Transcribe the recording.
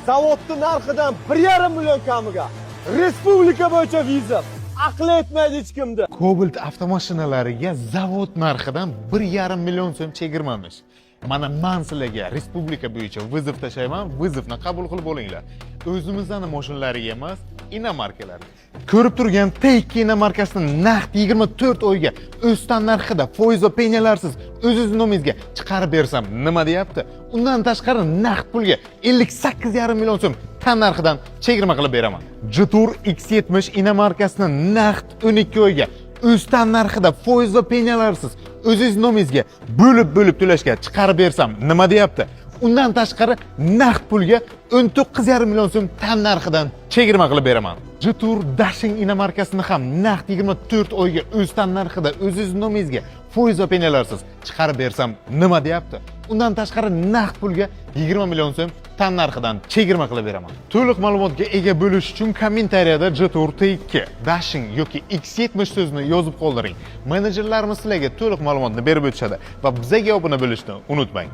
zavodning narxidan 1,5 million kamiga respublika bo'yicha viza aql etmaydi hech kimda. Cobalt avtomashinalariga zavod narxidan 1,5 million so'm chegirmamiş. Mana men sizlarga respublika bo'yicha vizov tashlayman, vizovni qabul qilib olinglar. O'zimizning mashinalariga emas, inomarkalar. Ko'rib turgan T2 inomarkasini naqd 24 oyga o'stan narxida foiz va penyalarsiz o'zingiz nomingizga chiqarib bersam nima deyapti? Undan tashqari naqd pulga 58,5 million so'm tan narxidan chegirma qilib beraman. Jetour X70 inomarkasini naqd 12 oyga o'stan narxida foiz va penyalarsiz o'zingiz nomingizga bo'lib to'lashga chiqarib bersam nima deyapti? Undan tashqari naqd pulga 19,5 million so'm tan narxidan chegirma qilib beraman. Jetour Dashing inomarkasini ham naqd 24 oyga o'stan narxida o'zingiz nomingizga foiz va penyalarsiz chiqarib bersam nima deyapti? Undan tashqari naqd pulga 20 million so'm tan narxidan chegirma qilib beraman. To'liq ma'lumotga ega bo'lish uchun kommentariyada Jetour T2, Dashing yoki X70 so'zini yozib qoldiring. Menejerlarimiz sizlarga to'liq ma'lumotni berib o'tishadi va bizga obuna bo'lishni unutmang.